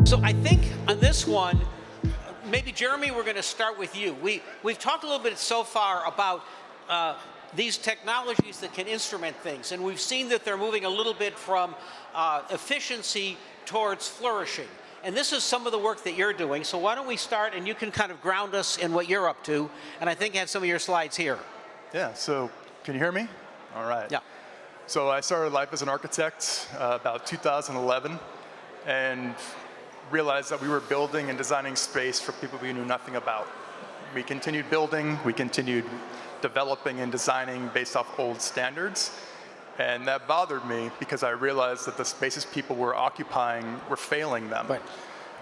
So I think on this one, maybe Jeremy, we're going to start with you. We've talked a little bit so far about these technologies that can instrument things, and we've seen that they're moving a little bit from efficiency towards flourishing. And this is some of the work that you're doing. So why don't we start, and you can kind of ground us in what you're up to, and I think I have some of your slides here. Yeah, so can you hear me? All right. Yeah. So I started life as an architect about 2011, and realized that we were building and designing space for people we knew nothing about. We continued building, we continued developing and designing based off old standards, and that bothered me because I realized that the spaces people were occupying were failing them. Right.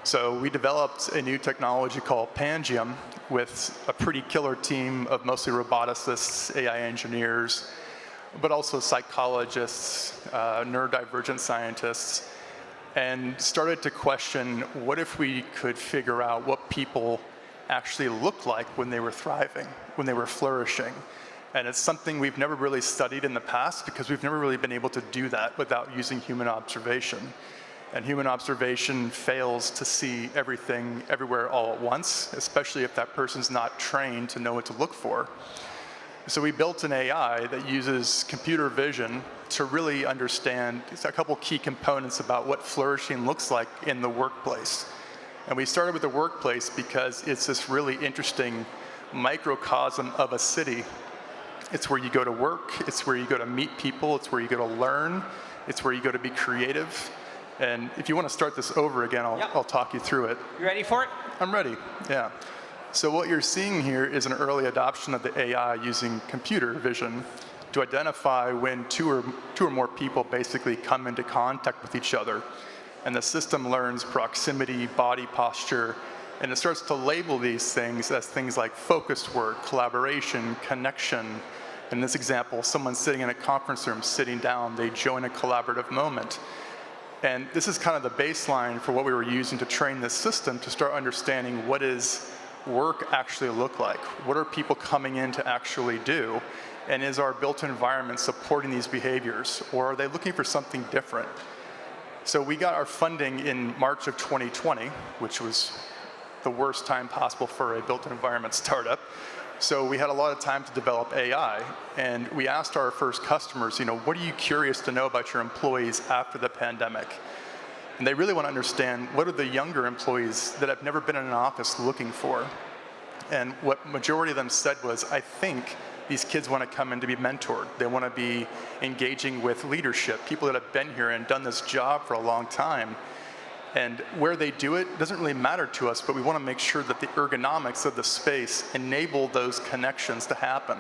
So we developed a new technology called Pangeam with a pretty killer team of mostly roboticists, AI engineers, but also psychologists, neurodivergent scientists, and started to question, what if we could figure out what people actually looked like when they were thriving, when they were flourishing? And it's something we've never really studied in the past because we've never really been able to do that without using human observation. And human observation fails to see everything everywhere all at once, especially if that person's not trained to know what to look for. So we built an AI that uses computer vision to really understand a couple key components about what flourishing looks like in the workplace. And we started with the workplace because it's this really interesting microcosm of a city. It's where you go to work, it's where you go to meet people, it's where you go to learn, it's where you go to be creative. And if you want to start this over again, I'll talk you through it. You ready for it? I'm ready, yeah. So what you're seeing here is an early adoption of the AI using computer vision to identify when two or more people basically come into contact with each other. And the system learns proximity, body posture, and it starts to label these things as things like focused work, collaboration, connection. In this example, someone sitting in a conference room, sitting down, they join a collaborative moment. And this is kind of the baseline for what we were using to train this system to start understanding what is work actually look like? What are people coming in to actually do? And is our built environment supporting these behaviors? Or are they looking for something different? So we got our funding in March of 2020, which was the worst time possible for a built environment startup. So we had a lot of time to develop AI, and we asked our first customers, what are you curious to know about your employees after the pandemic? And they really want to understand, what are the younger employees that have never been in an office looking for? And what majority of them said was, I think these kids want to come in to be mentored. They want to be engaging with leadership, people that have been here and done this job for a long time. And where they do it doesn't really matter to us, but we want to make sure that the ergonomics of the space enable those connections to happen.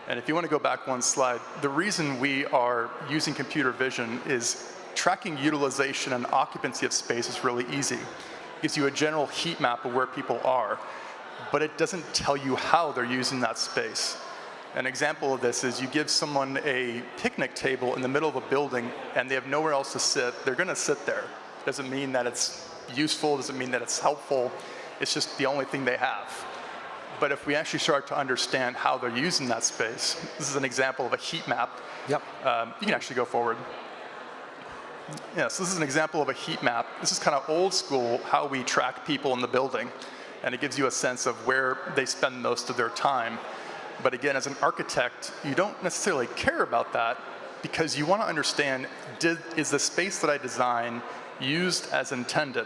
And if you want to go back one slide, the reason we are using computer vision is tracking utilization and occupancy of space is really easy. It gives you a general heat map of where people are, but it doesn't tell you how they're using that space. An example of this is you give someone a picnic table in the middle of a building and they have nowhere else to sit, they're going to sit there. Doesn't mean that it's useful, doesn't mean that it's helpful, it's just the only thing they have. But if we actually start to understand how they're using that space, this is an example of a heat map. Yep. You can actually go forward. Yeah, so this is an example of a heat map. This is kind of old school, how we track people in the building. And it gives you a sense of where they spend most of their time. But again, as an architect, you don't necessarily care about that because you want to understand, is the space that I design used as intended?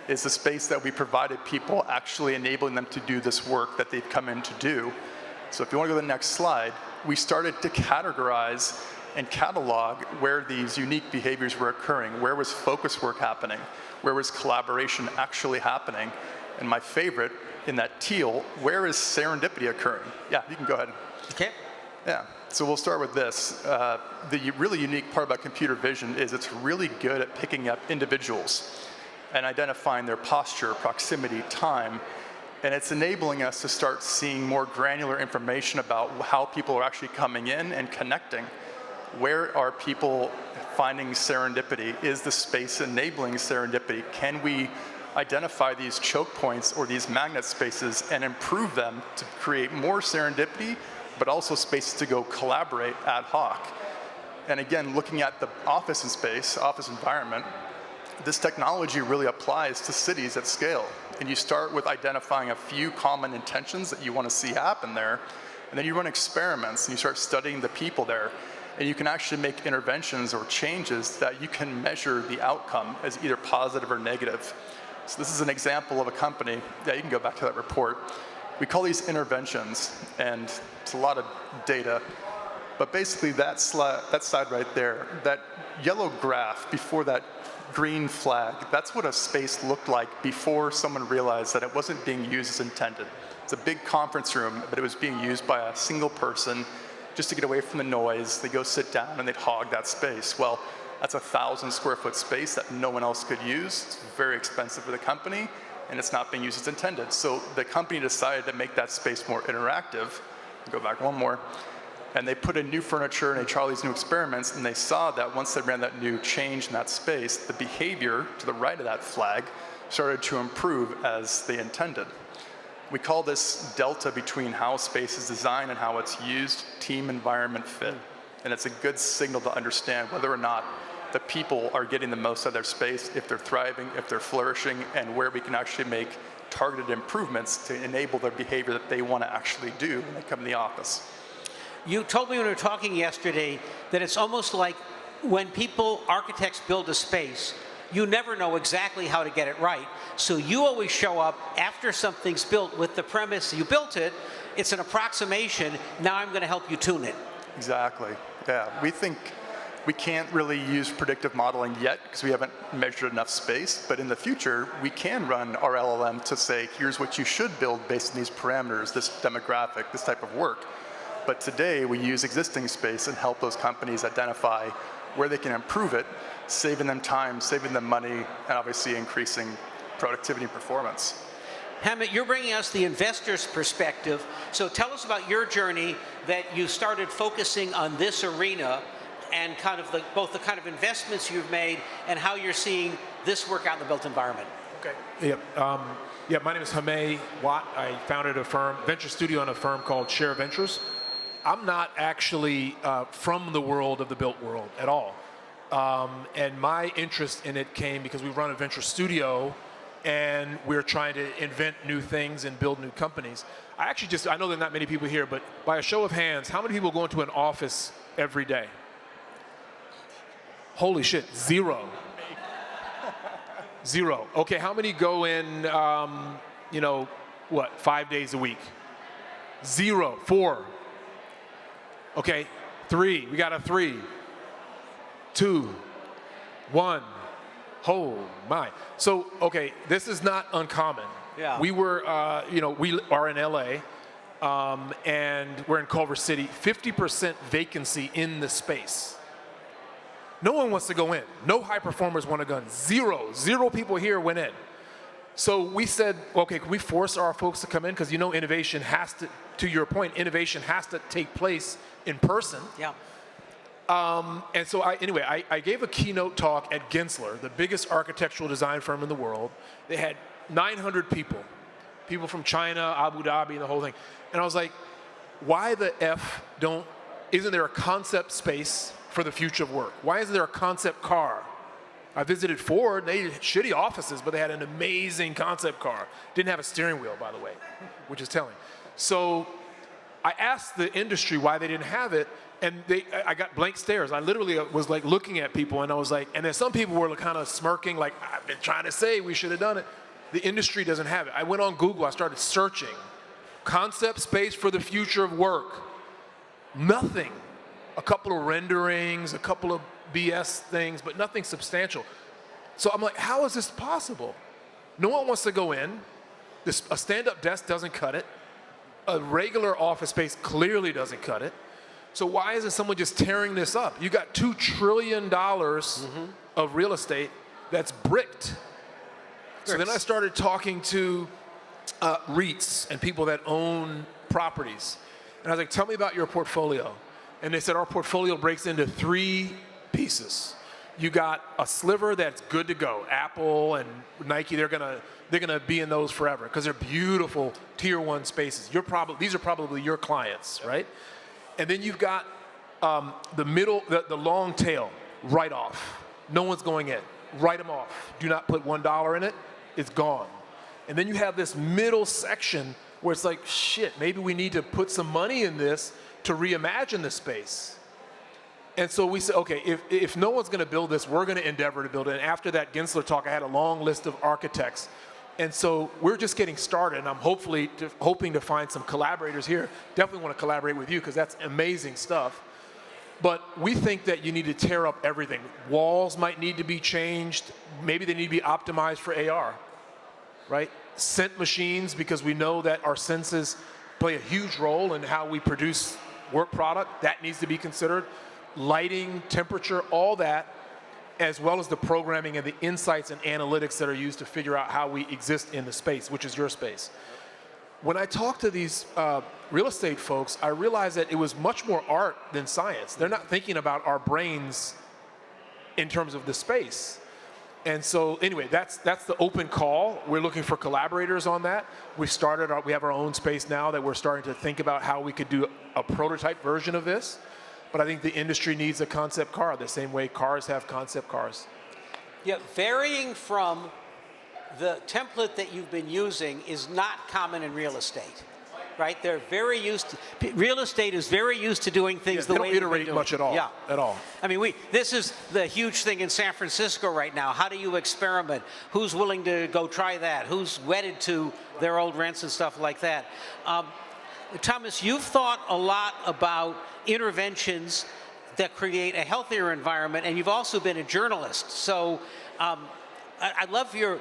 Is the space that we provided people actually enabling them to do this work that they've come in to do? So if you want to go to the next slide, we started to categorize and catalog where these unique behaviors were occurring. Where was focus work happening? Where was collaboration actually happening? And my favorite, in that teal, where is serendipity occurring? Yeah, you can go ahead. Okay. Yeah, so we'll start with this. The really unique part about computer vision is it's really good at picking up individuals and identifying their posture, proximity, time, and it's enabling us to start seeing more granular information about how people are actually coming in and connecting. Where are people finding serendipity? Is the space enabling serendipity? Can we identify these choke points or these magnet spaces and improve them to create more serendipity, but also spaces to go collaborate ad hoc? And again, looking at the office and space, office environment, this technology really applies to cities at scale. And you start with identifying a few common intentions that you want to see happen there, and then you run experiments and you start studying the people there. And you can actually make interventions or changes that you can measure the outcome as either positive or negative. So this is an example of a company. Yeah, you can go back to that report. We call these interventions, and it's a lot of data. But basically that side right there, that yellow graph before that green flag, that's what a space looked like before someone realized that it wasn't being used as intended. It's a big conference room, but it was being used by a single person just to get away from the noise. They go sit down and they'd hog that space. Well, that's a 1,000 square foot space that no one else could use. It's very expensive for the company, and it's not being used as intended. So the company decided to make that space more interactive. Go back one more. And they put in new furniture and they tried all these new experiments, and they saw that once they ran that new change in that space, the behavior to the right of that flag started to improve as they intended. We call this delta between how space is designed and how it's used, team environment fit. And it's a good signal to understand whether or not the people are getting the most out of their space, if they're thriving, if they're flourishing, and where we can actually make targeted improvements to enable their behavior that they want to actually do when they come in the office. You told me when we were talking yesterday that it's almost like when architects build a space, you never know exactly how to get it right. So you always show up after something's built with the premise you built it, it's an approximation, now I'm going to help you tune it. Exactly, yeah. We think we can't really use predictive modeling yet because we haven't measured enough space, but in the future, we can run our LLM to say, here's what you should build based on these parameters, this demographic, this type of work. But today, we use existing space and help those companies identify where they can improve it, saving them time, saving them money, and obviously increasing productivity and performance. Hamet, you're bringing us the investor's perspective. So tell us about your journey that you started focusing on this arena and kind of both the kind of investments you've made and how you're seeing this work out in the built environment. Okay. Yep. My name is Hamet Watt. I founded a venture studio in a firm called Chairman of Ventures. I'm not actually from the world of the built world at all. And my interest in it came because we run a venture studio and we're trying to invent new things and build new companies. I know there are not many people here, but by a show of hands, how many people go into an office every day? Holy shit, 0. 0. Okay, how many go in, 5 days a week? 0, 4. Okay, 3, we got a 3. 2, 1. Oh my. So, okay, this is not uncommon. Yeah. We were, we are in LA, and we're in Culver City, 50% vacancy in the space. No one wants to go in. No high performers want to go in. 0 people here went in. So we said, okay, can we force our folks to come in? Because innovation has to your point, innovation has to take place in person. Yeah. And so I gave a keynote talk at Gensler, the biggest architectural design firm in the world. They had 900 people from China, Abu Dhabi, and the whole thing. And I was like, why the F isn't there a concept space for the future of work? Why isn't there a concept car? I visited Ford, they had shitty offices, but they had an amazing concept car. Didn't have a steering wheel, by the way, which is telling. So I asked the industry why they didn't have it, and I got blank stares. I literally was like looking at people, and I was like, and then some people were kind of smirking, like, I've been trying to say we should have done it. The industry doesn't have it. I went on Google, I started searching. Concept space for the future of work. Nothing. A couple of renderings, a couple of BS things, but nothing substantial. So I'm like, how is this possible? No one wants to go in. A stand-up desk doesn't cut it. A regular office space clearly doesn't cut it. So why isn't someone just tearing this up? You got $2 trillion of real estate that's bricked. So then I started talking to REITs and people that own properties. And I was like, tell me about your portfolio. And they said, our portfolio breaks into 3 pieces. You got a sliver that's good to go. Apple and Nike, they're gonna be in those forever because they're beautiful tier 1 spaces. These are probably your clients, right? And then you've got the middle, the long tail, right off. No one's going in. write them off. Do not put $1 in it. It's gone. And then you have this middle section where it's like, shit, maybe we need to put some money in this to reimagine the space. And so we said, okay, if no one's going to build this, we're going to endeavor to build it. And after that Gensler talk, I had a long list of architects. And so we're just getting started, and I'm hoping to find some collaborators here. Definitely want to collaborate with you because that's amazing stuff. But we think that you need to tear up everything. Walls might need to be changed. Maybe they need to be optimized for AR, right? Scent machines, because we know that our senses play a huge role in how we produce work product. That needs to be considered. Lighting, temperature, all that, as well as the programming and the insights and analytics that are used to figure out how we exist in the space, which is your space. When I talk to these real estate folks, I realized that it was much more art than science. They're not thinking about our brains in terms of the space. And so anyway, that's the open call. We're looking for collaborators on that. We have our own space now that we're starting to think about how we could do a prototype version of this. But I think the industry needs a concept car the same way cars have concept cars. Yeah, varying from the template that you've been using is not common in real estate, right? They're very used to, real estate is very used to doing things the way they don't iterate much at all. Yeah. At all. I mean, this is the huge thing in San Francisco right now. How do you experiment? Who's willing to go try that? Who's wedded to their old rents and stuff like that? Thomas, you've thought a lot about interventions that create a healthier environment, and you've also been a journalist. So I'd love your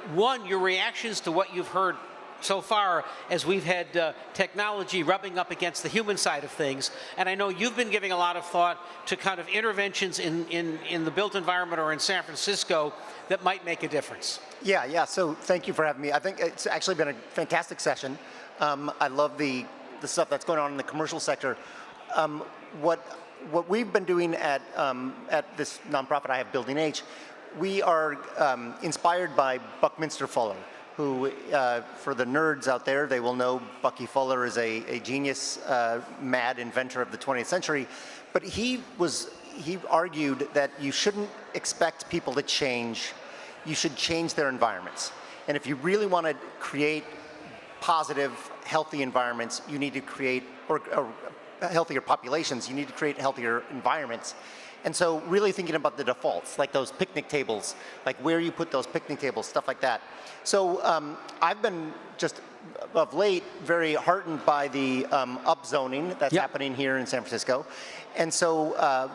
reactions to what you've heard so far as we've had technology rubbing up against the human side of things. And I know you've been giving a lot of thought to kind of interventions in the built environment or in San Francisco that might make a difference. Yeah, so thank you for having me. I think it's actually been a fantastic session. I love the stuff that's going on in the commercial sector. What we've been doing at this nonprofit I have, Building H, we are inspired by Buckminster Fuller, who, for the nerds out there, they will know Bucky Fuller is a genius, mad inventor of the 20th century. But he argued that you shouldn't expect people to change. You should change their environments. And if you really want to create positive, healthy environments, you need to create, or healthier populations, you need to create healthier environments. And so really thinking about the defaults, like those picnic tables, like where you put those picnic tables, stuff like that. So I've been just of late very heartened by the upzoning that's happening here in San Francisco. And so,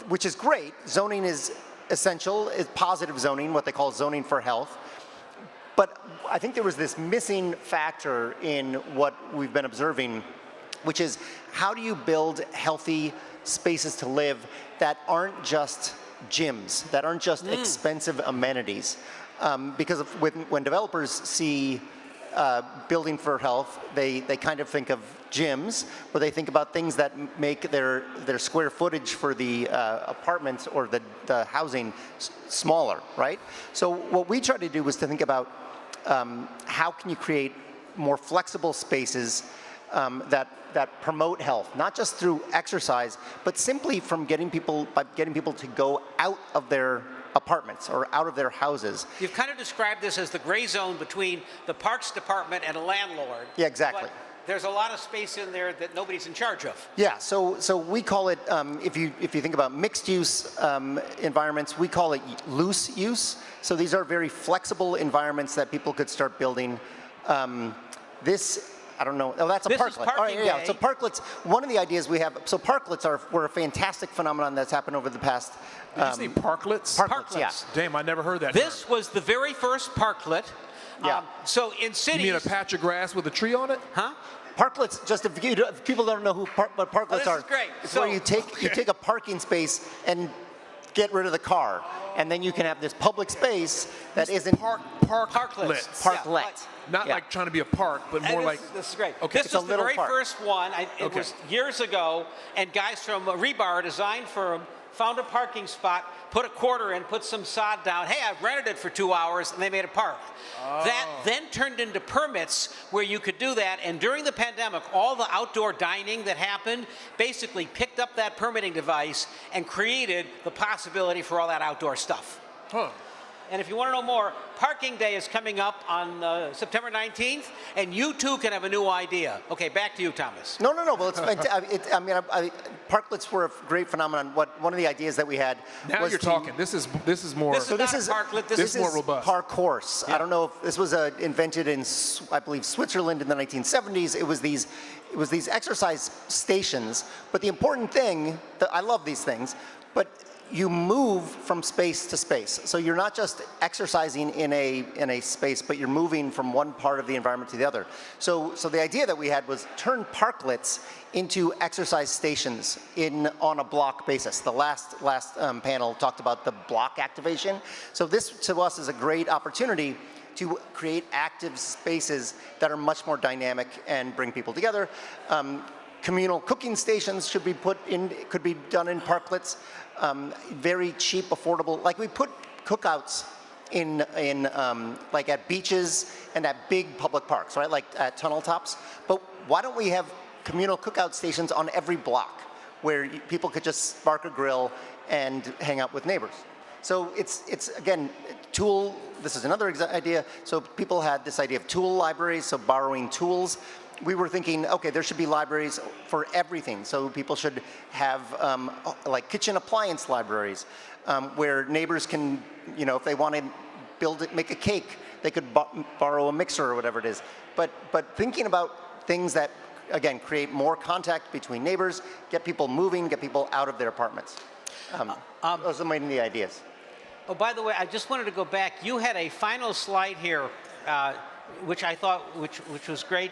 which is great. Zoning is essential. It's positive zoning, what they call zoning for health. But I think there was this missing factor in what we've been observing, which is how do you build healthy spaces to live that aren't just gyms, that aren't just expensive amenities. Because when developers see building for health, they kind of think of gyms, or they think about things that make their square footage for the apartments or the housing smaller, right? So what we tried to do was to think about how can you create more flexible spaces that promote health, not just through exercise, but simply from getting people to go out of their apartments or out of their houses. You've kind of described this as the gray zone between the parks department and a landlord. Yeah, exactly. But there's a lot of space in there that nobody's in charge of. Yeah, so we call it, if you think about mixed use environments, we call it loose use. So these are very flexible environments that people could start building. I don't know. Oh, that's a parklet. All right, yeah. So parklets. One of the ideas we have. So parklets were a fantastic phenomenon that's happened over the past. Did you say parklets? Parklets. Yeah. Damn, I never heard that. This was the very first parklet. Yeah. So in cities. You mean a patch of grass with a tree on it? Huh? Parklets. Just if people don't know what parklets are. This is great. It's where you take a parking space and get rid of the car, and then you can have this public space that isn't parklets. Parklet. Not like trying to be a park, but more like. This is great. Okay. This was the very park. first one. It was years ago, and guys from a rebar design firm found a parking spot, put a quarter in, put some sod down. Hey, I've rented it for 2 hours, and they made a park. That then turned into permits where you could do that. And during the pandemic, all the outdoor dining that happened basically picked up that permitting device and created the possibility for all that outdoor stuff. Huh. And if you want to know more, Parking Day is coming up on September 19th, and you too can have a new idea. Okay, back to you, Thomas. No. Well, parklets were a great phenomenon. One of the ideas that we had Now was you're talking. This is more. This is not a parklet. this is more robust. Parcourse. I don't know if this was invented in, I believe, Switzerland in the 1970s. It was these exercise stations. But the important thing, I love these things, but you move from space to space. So you're not just exercising in a space, but you're moving from one part of the environment to the other. So the idea that we had was turn parklets into exercise stations on a block basis. The last panel talked about the block activation. So this, to us, is a great opportunity to create active spaces that are much more dynamic and bring people together. Communal cooking stations could be done in parklets. Very cheap, affordable. Like we put cookouts in like at beaches and at big public parks, right? Like at tunnel tops. But why don't we have communal cookout stations on every block where people could just spark a grill and hang out with neighbors? So it's again, tool. This is another idea. So people had this idea of tool libraries, so borrowing tools. We were thinking, okay, there should be libraries for everything. So people should have like kitchen appliance libraries where neighbors can, if they want to make a cake, they could borrow a mixer or whatever it is. But thinking about things that, again, create more contact between neighbors, get people moving, get people out of their apartments. Those are mainly the ideas. Oh, by the way, I just wanted to go back. You had a final slide here, which I thought, which was great,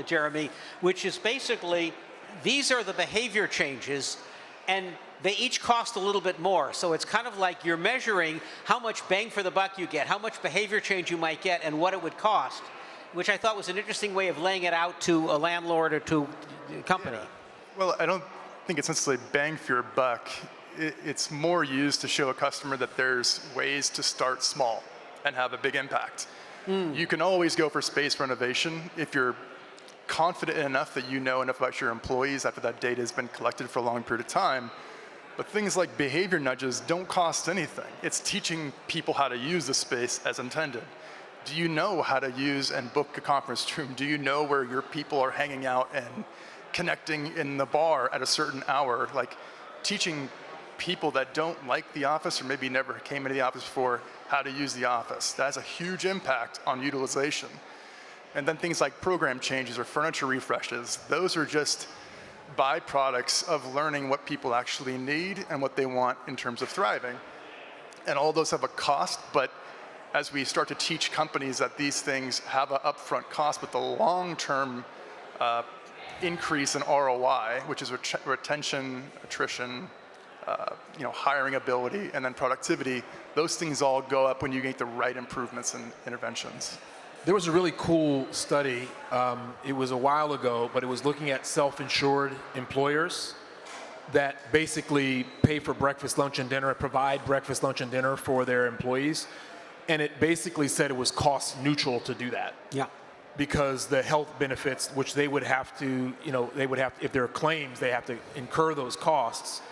Jeremy, which is basically, these are the behavior changes, and they each cost a little bit more. So it's kind of like you're measuring how much bang for the buck you get, how much behavior change you might get, and what it would cost, which I thought was an interesting way of laying it out to a landlord or to a company. Yeah. Well, I don't think it's necessarily bang for your buck. It's more used to show a customer that there's ways to start small and have a big impact. You can always go for space renovation if you're confident enough that you know enough about your employees after that data has been collected for a long period of time. But things like behavior nudges don't cost anything. It's teaching people how to use the space as intended. Do you know how to use and book a conference room? Do you know where your people are hanging out and connecting in the bar at a certain hour? Like teaching people that don't like the office or maybe never came into the office before how to use the office. That has a huge impact on utilization. And then things like program changes or furniture refreshes, those are just byproducts of learning what people actually need and what they want in terms of thriving. And all those have a cost, but as we start to teach companies that these things have an upfront cost, but the long-term increase in ROI, which is retention, attrition, hiring ability, and then productivity, those things all go up when you get the right improvements and interventions. There was a really cool study, it was a while ago, but it was looking at self-insured employers that basically pay for breakfast, lunch, and dinner, provide breakfast, lunch, and dinner for their employees. And it basically said it was cost neutral to do that. Yeah. Because the health benefits, which they would have to, if there are claims, they have to incur those costs,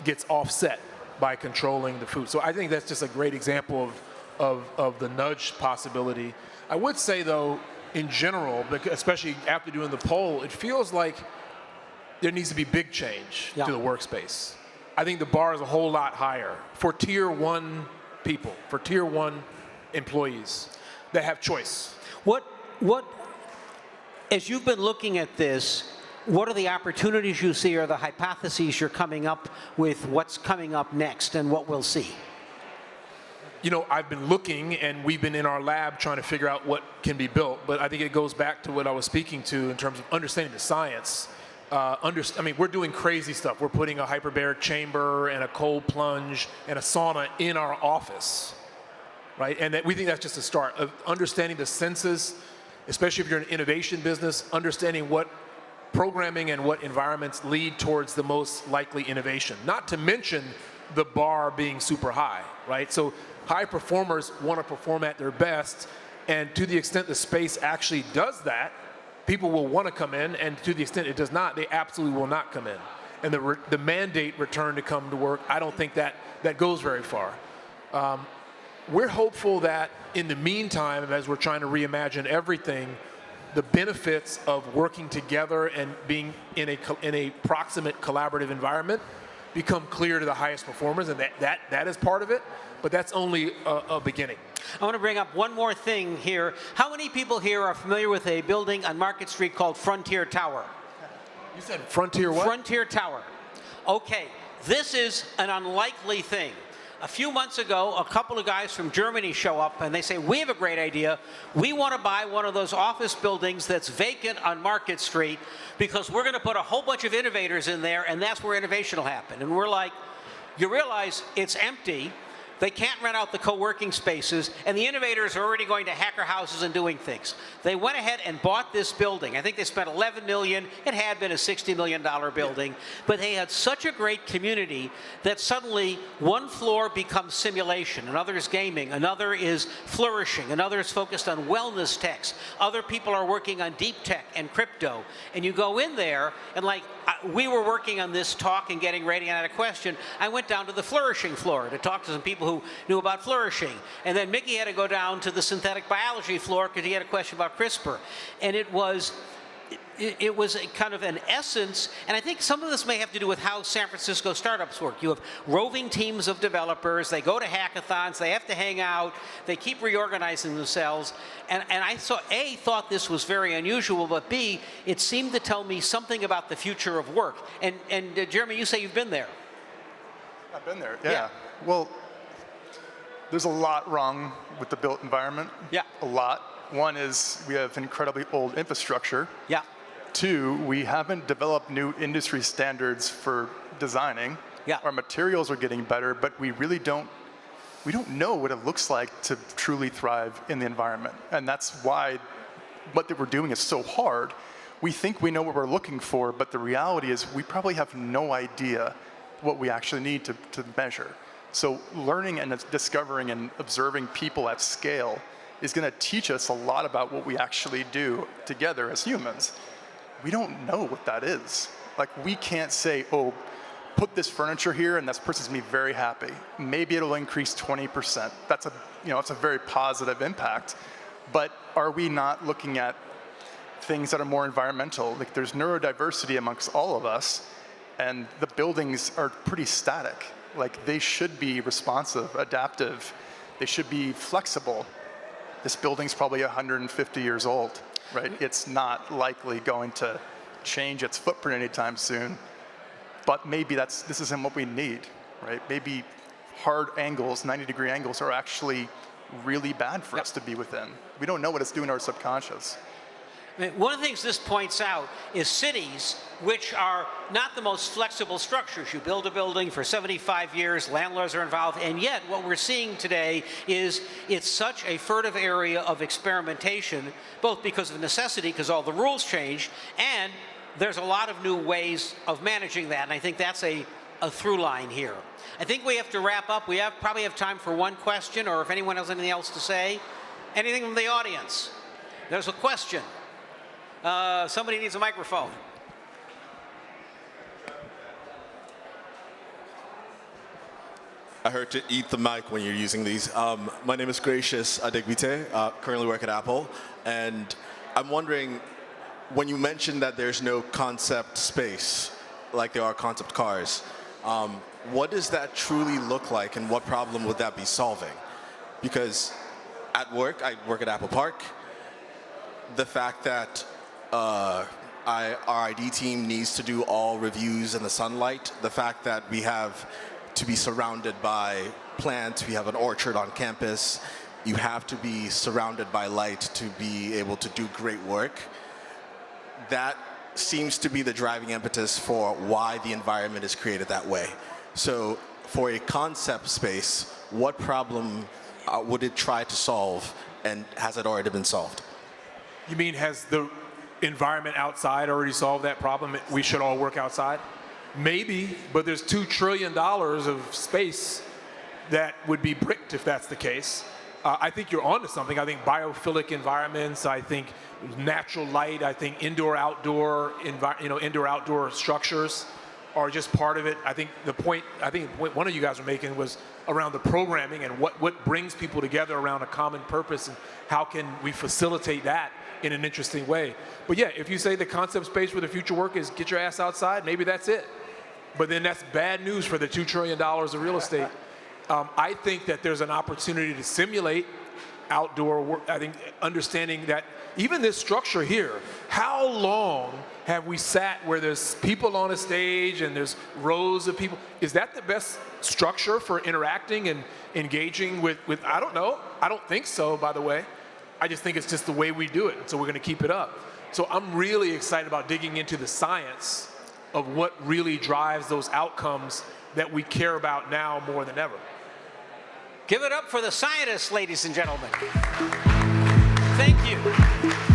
gets offset by controlling the food. So I think that's just a great example of the nudge possibility. I would say, though, in general, especially after doing the poll, it feels like there needs to be big change to the workspace. I think the bar is a whole lot higher for tier 1 people, for tier 1 employees that have choice. What, as you've been looking at this, what are the opportunities you see or the hypotheses you're coming up with, what's coming up next and what we'll see? I've been looking and we've been in our lab trying to figure out what can be built, but I think it goes back to what I was speaking to in terms of understanding the science. We're doing crazy stuff. We're putting a hyperbaric chamber and a cold plunge and a sauna in our office, right? And we think that's just a start of understanding the senses, especially if you're an innovation business, understanding what programming and what environments lead towards the most likely innovation. Not to mention the bar being super high, right? So high performers want to perform at their best, and to the extent the space actually does that, people will want to come in, and to the extent it does not, they absolutely will not come in. And the mandate return to come to work, I don't think that goes very far. we're hopeful that in the meantime, as we're trying to reimagine everything, the benefits of working together and being in a proximate collaborative environment become clear to the highest performers, and that is part of it, but that's only a beginning. I want to bring up one more thing here. How many people here are familiar with a building on Market Street called Frontier Tower? You said Frontier what? Frontier Tower. Okay, this is an unlikely thing. A few months ago, a couple of guys from Germany show up and they say, we have a great idea. We want to buy one of those office buildings that's vacant on Market Street because we're going to put a whole bunch of innovators in there and that's where innovation will happen. And we're like, you realize it's empty. They can't rent out the co-working spaces, and the innovators are already going to hacker houses and doing things. They went ahead and bought this building. I think they spent $11 million. It had been a $60 million building, but they had such a great community that suddenly one floor becomes simulation, another is gaming, another is flourishing, another is focused on wellness techs. Other people are working on deep tech and crypto, and you go in there, and like we were working on this talk and getting ready, and I had a question. I went down to the flourishing floor to talk to some people who knew about flourishing. And then Mickey had to go down to the synthetic biology floor because he had a question about CRISPR. And it was a kind of an essence, and I think some of this may have to do with how San Francisco startups work. You have roving teams of developers, they go to hackathons, they have to hang out, they keep reorganizing themselves, and I thought this was very unusual, but B, it seemed to tell me something about the future of work. And Jeremy, you say you've been there. I've been there, yeah. Well, there's a lot wrong with the built environment. Yeah. A lot. One is we have incredibly old infrastructure. Yeah. Two, we haven't developed new industry standards for designing. Yeah. Our materials are getting better, but we really don't know what it looks like to truly thrive in the environment. And that's why what we're doing is so hard. We think we know what we're looking for, but the reality is we probably have no idea what we actually need to measure. So learning and discovering and observing people at scale is going to teach us a lot about what we actually do together as humans. We don't know what that is. Like, we can't say, oh, put this furniture here and this person's going to be very happy. Maybe it'll increase 20%. That's it's a very positive impact. But are we not looking at things that are more environmental? Like, there's neurodiversity amongst all of us, and the buildings are pretty static. Like, they should be responsive, adaptive. They should be flexible. This building's probably 150 years old, right? It's not likely going to change its footprint anytime soon. But maybe this isn't what we need, right? Maybe hard angles, 90-degree angles, are actually really bad for us to be within. We don't know what it's doing to our subconscious. One of the things this points out is cities, which are not the most flexible structures. You build a building for 75 years, landlords are involved, and yet what we're seeing today is it's such a furtive area of experimentation, both because of necessity, because all the rules changed, and there's a lot of new ways of managing that, and I think that's a through line here. I think we have to wrap up. We probably have time for one question, or if anyone has anything else to say. Anything from the audience? There's a question. Somebody needs a microphone. I heard to eat the mic when you're using these. My name is Gracious Adegbite, currently work at Apple, and I'm wondering, when you mentioned that there's no concept space, like there are concept cars, what does that truly look like, and what problem would that be solving? Because at work, I work at Apple Park, the fact that our ID team needs to do all reviews in the sunlight, the fact that we have to be surrounded by plants, we have an orchard on campus, you have to be surrounded by light to be able to do great work. That seems to be the driving impetus for why the environment is created that way. So for a concept space, what problem would it try to solve, and has it already been solved? You mean, has the environment outside already solved that problem? We should all work outside? Maybe, but there's $2 trillion of space that would be bricked if that's the case. I think you're onto something. I think biophilic environments, I think natural light, I think indoor-outdoor structures. are just part of it. I think the point one of you guys were making was around the programming and what brings people together around a common purpose and how can we facilitate that in an interesting way. But yeah, if you say the concept space for the future work is get your ass outside, maybe that's it. But then that's bad news for the $2 trillion of real estate. I think that there's an opportunity to simulate outdoor work. I think understanding that even this structure here, how long have we sat where there's people on a stage and there's rows of people? Is that the best structure for interacting and engaging with I don't know. I don't think so, by the way. I just think it's just the way we do it. So we're going to keep it up. So I'm really excited about digging into the science of what really drives those outcomes that we care about now more than ever. Give it up for the scientists, ladies and gentlemen. Thank you.